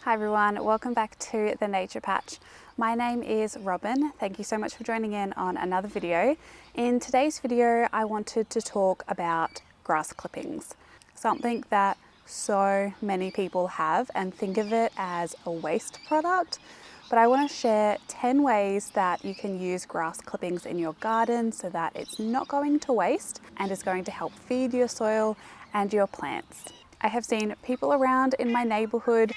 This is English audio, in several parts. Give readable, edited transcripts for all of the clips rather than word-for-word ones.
Hi everyone, welcome back to the Nature Patch. My name is Robin. Thank you so much for joining in on another video. In today's video, I wanted to talk about grass clippings, something that so many people have and think of it as a waste product. But I want to share 10 ways that you can use grass clippings in your garden so that it's not going to waste and is going to help feed your soil and your plants. I have seen people around in my neighbourhood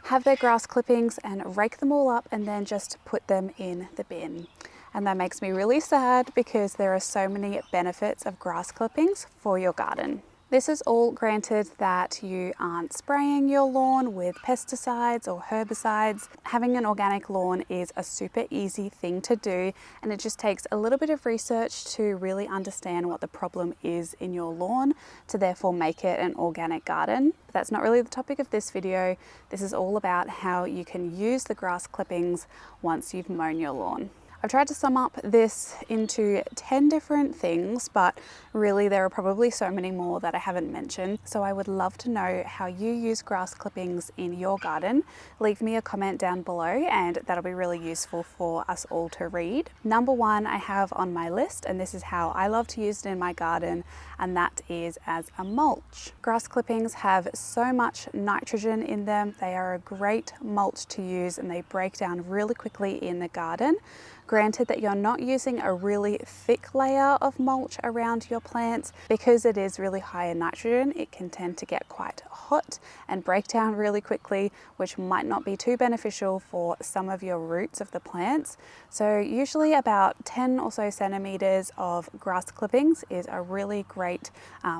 have their grass clippings and rake them all up and then just put them in the bin. And that makes me really sad because there are so many benefits of grass clippings for your garden. This is all granted that you aren't spraying your lawn with pesticides or herbicides. Having an organic lawn is a super easy thing to do, and it just takes a little bit of research to really understand what the problem is in your lawn to therefore make it an organic garden. But that's not really the topic of this video. This is all about how you can use the grass clippings once you've mown your lawn. I've tried to sum up this into 10 different things, but really there are probably so many more that I haven't mentioned. So I would love to know how you use grass clippings in your garden. Leave me a comment down below and that'll be really useful for us all to read. Number one I have on my list, and this is how I love to use it in my garden, and that is as a mulch. Grass clippings have so much nitrogen in them. They are a great mulch to use and they break down really quickly in the garden. Granted that you're not using a really thick layer of mulch around your plants, because it is really high in nitrogen, it can tend to get quite hot and break down really quickly, which might not be too beneficial for some of your roots of the plants. So usually about 10 or so centimeters of grass clippings is a really great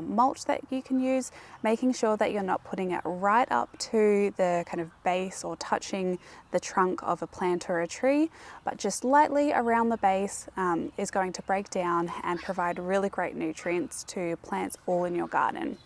mulch that you can use, making sure that you're not putting it right up to the kind of base or touching the trunk of a plant or a tree, but just lightly around the base is going to break down and provide really great nutrients to plants all in your garden.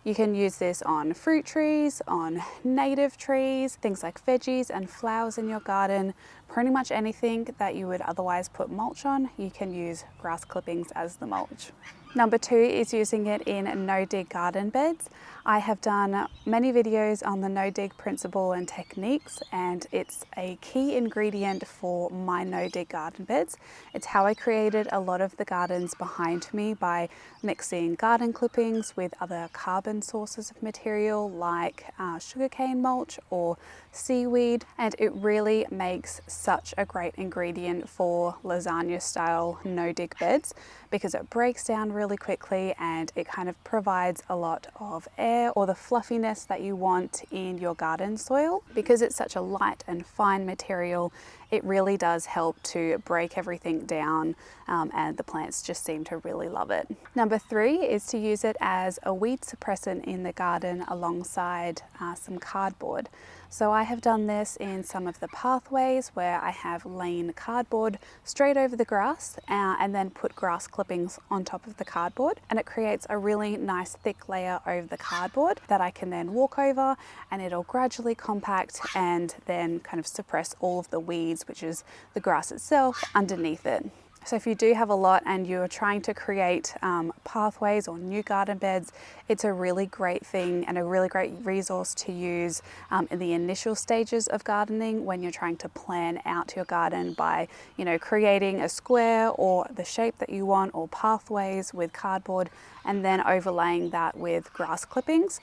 You can use this on fruit trees, on native trees, things like veggies and flowers in your garden. Pretty much anything that you would otherwise put mulch on, you can use grass clippings as the mulch. Number two is using it in no-dig garden beds. I have done many videos on the no-dig principle and techniques, and it's a key ingredient for my no-dig garden beds. It's how I created a lot of the gardens behind me by mixing garden clippings with other carbon sources of material like sugarcane mulch or seaweed, and it really makes such a great ingredient for lasagna style no-dig beds because it breaks down really quickly and it kind of provides a lot of air or the fluffiness that you want in your garden soil. Because it's such a light and fine material, it really does help to break everything down, and the plants just seem to really love it. Number three is to use it as a weed suppressant in the garden alongside some cardboard. So I have done this in some of the pathways where I have lain cardboard straight over the grass and then put grass clippings on top of the cardboard, and it creates a really nice thick layer over the cardboard that I can then walk over, and it'll gradually compact and then kind of suppress all of the weeds, which is the grass itself, underneath it. So if you do have a lot and you're trying to create pathways or new garden beds, it's a really great thing and a really great resource to use in the initial stages of gardening when you're trying to plan out your garden by, creating a square or the shape that you want, or pathways with cardboard, and then overlaying that with grass clippings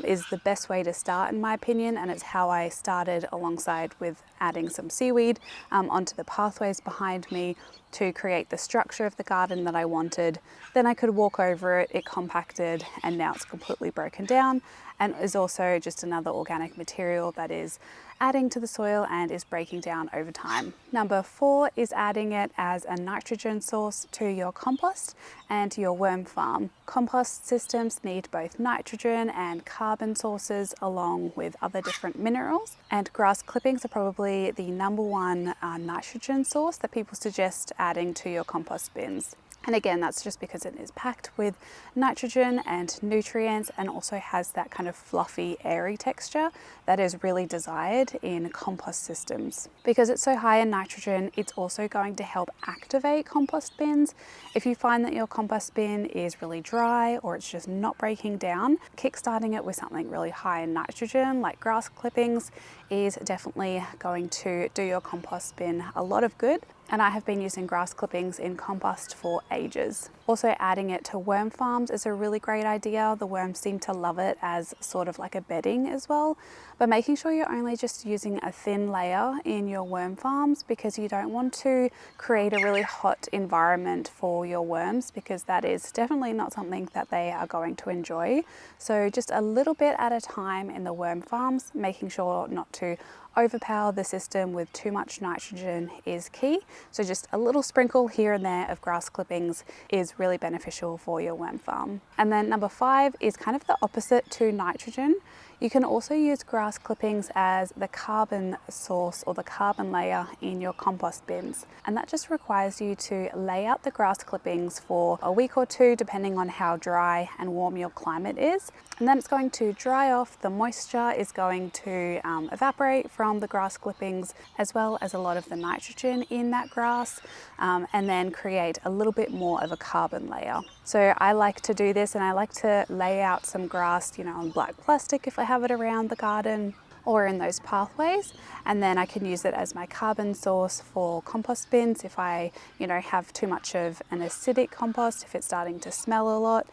is the best way to start, in my opinion, and it's how I started, alongside with adding some seaweed onto the pathways behind me to create the structure of the garden that I wanted. Then I could walk over it, it compacted, and now it's completely broken down and is also just another organic material that is adding to the soil and is breaking down over time. Number four is adding it as a nitrogen source to your compost and your worm farm. Compost systems need both nitrogen and carbon sources along with other different minerals, and grass clippings are probably the number one nitrogen source that people suggest adding to your compost bins. And again, that's just because it is packed with nitrogen and nutrients, and also has that kind of fluffy, airy texture that is really desired in compost systems. Because it's so high in nitrogen, it's also going to help activate compost bins. If you find that your compost bin is really dry or it's just not breaking down, kickstarting it with something really high in nitrogen like grass clippings is definitely going to do your compost bin a lot of good. And I have been using grass clippings in compost for ages. Also, adding it to worm farms is a really great idea. The worms seem to love it as sort of like a bedding as well. But making sure you're only just using a thin layer in your worm farms, because you don't want to create a really hot environment for your worms, because that is definitely not something that they are going to enjoy. So just a little bit at a time in the worm farms, making sure not to overpower the system with too much nitrogen is key. So just a little sprinkle here and there of grass clippings is really beneficial for your worm farm. And then number 5 is kind of the opposite to nitrogen. You can also use grass clippings as the carbon source or the carbon layer in your compost bins. And that just requires you to lay out the grass clippings for a week or 2, depending on how dry and warm your climate is. And then it's going to dry off, the moisture is going to evaporate from the grass clippings, as well as a lot of the nitrogen in that grass, and then create a little bit more of a carbon layer. So I like to do this, and I like to lay out some grass, on black plastic if I have it around the garden, or in those pathways, and then I can use it as my carbon source for compost bins if I have too much of an acidic compost, if it's starting to smell a lot.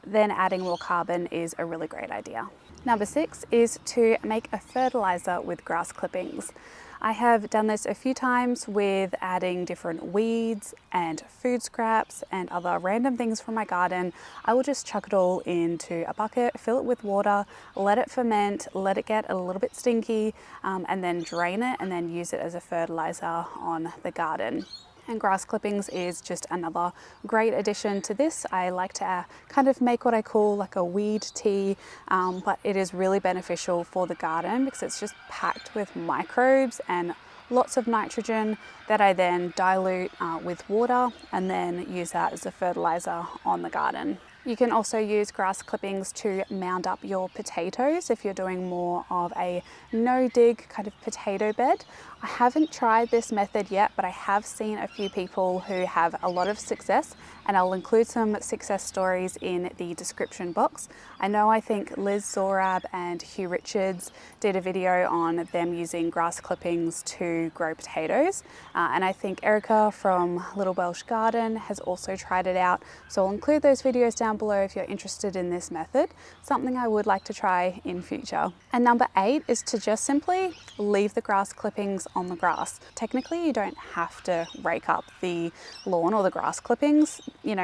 Then adding more carbon is a really great idea. Number 6 is to make a fertiliser with grass clippings. I have done this a few times with adding different weeds and food scraps and other random things from my garden. I will just chuck it all into a bucket, fill it with water, let it ferment, let it get a little bit stinky, and then drain it, and then use it as a fertiliser on the garden. And grass clippings is just another great addition to this. I like to kind of make what I call like a weed tea, but it is really beneficial for the garden because it's just packed with microbes and lots of nitrogen that I then dilute with water and then use that as a fertilizer on the garden. You can also use grass clippings to mound up your potatoes if you're doing more of a no-dig kind of potato bed. I haven't tried this method yet, but I have seen a few people who have a lot of success, and I'll include some success stories in the description box. I think Liz Zorab and Hugh Richards did a video on them using grass clippings to grow potatoes, and I think Erica from Little Welsh Garden has also tried it out, so I'll include those videos down below if you're interested in this method, something I would like to try in future. And number 8 is to just simply leave the grass clippings on the grass. Technically, you don't have to rake up the lawn or the grass clippings.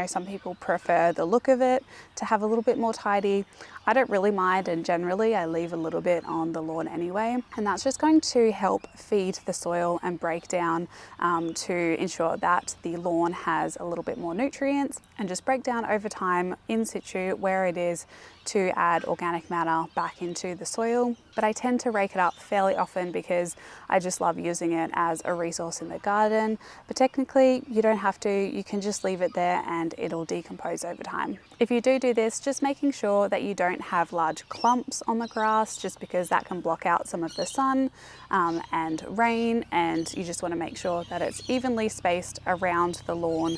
Some people prefer the look of it to have a little bit more tidy. I don't really mind, and generally I leave a little bit on the lawn anyway, and that's just going to help feed the soil and break down to ensure that the lawn has a little bit more nutrients, and just break down over time in situ where it is to add organic matter back into the soil. But I tend to rake it up fairly often because I just love using it as a resource in the garden. But technically you don't have to, you can just leave it there and it'll decompose over time. If you do this, just making sure that you don't have large clumps on the grass, just because that can block out some of the sun and rain, and you just want to make sure that it's evenly spaced around the lawn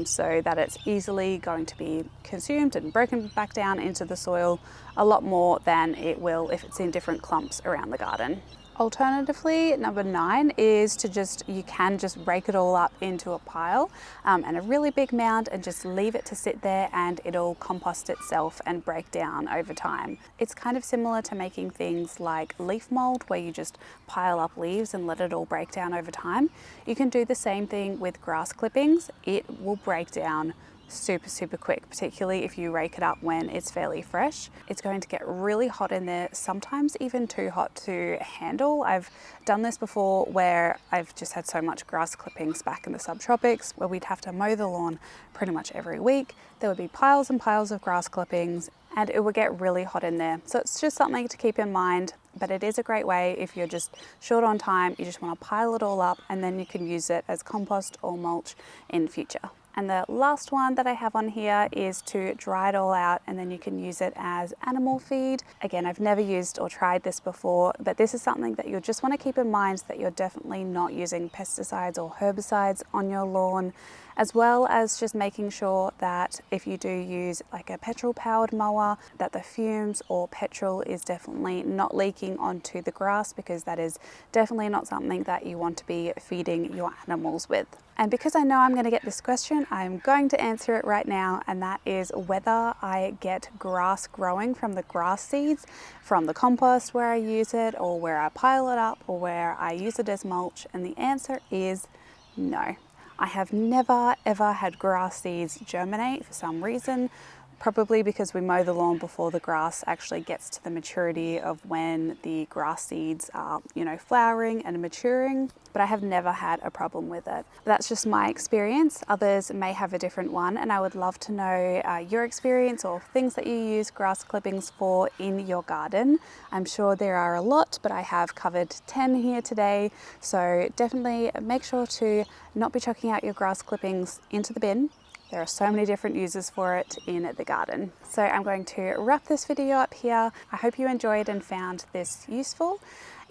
so that it's easily going to be consumed and broken back down into the soil a lot more than it will if it's in different clumps around the garden. Alternatively, number 9 is to you can just rake it all up into a pile and a really big mound, and just leave it to sit there, and it'll compost itself and break down over time. It's kind of similar to making things like leaf mold, where you just pile up leaves and let it all break down over time. You can do the same thing with grass clippings. It will break down super quick, particularly if you rake it up when it's fairly fresh. It's going to get really hot in there, sometimes even too hot to handle. I've done this before where I've just had so much grass clippings back in the subtropics where we'd have to mow the lawn pretty much every week. There would be piles and piles of grass clippings and it would get really hot in there. So it's just something to keep in mind, but it is a great way if you're just short on time, you just want to pile it all up, and then you can use it as compost or mulch in future. And the last one that I have on here is to dry it all out, and then you can use it as animal feed. Again, I've never used or tried this before, but this is something that you'll just want to keep in mind, that you're definitely not using pesticides or herbicides on your lawn, as well as just making sure that if you do use like a petrol powered mower, that the fumes or petrol is definitely not leaking onto the grass, because that is definitely not something that you want to be feeding your animals with. And because I know I'm going to get this question, I'm going to answer it right now, and that is whether I get grass growing from the grass seeds, from the compost where I use it, or where I pile it up, or where I use it as mulch. And the answer is no. I have never ever had grass seeds germinate for some reason. Probably because we mow the lawn before the grass actually gets to the maturity of when the grass seeds are, flowering and maturing. But I have never had a problem with it. That's just my experience. Others may have a different one, and I would love to know your experience or things that you use grass clippings for in your garden. I'm sure there are a lot, but I have covered 10 here today. So definitely make sure to not be chucking out your grass clippings into the bin. There are so many different uses for it in the garden. So I'm going to wrap this video up here. I hope you enjoyed and found this useful.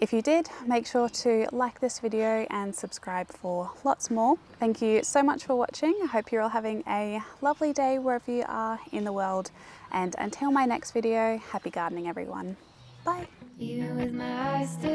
If you did, make sure to like this video and subscribe for lots more. Thank you so much for watching. I hope you're all having a lovely day wherever you are in the world. And until my next video, happy gardening everyone. Bye. Even with my eyes still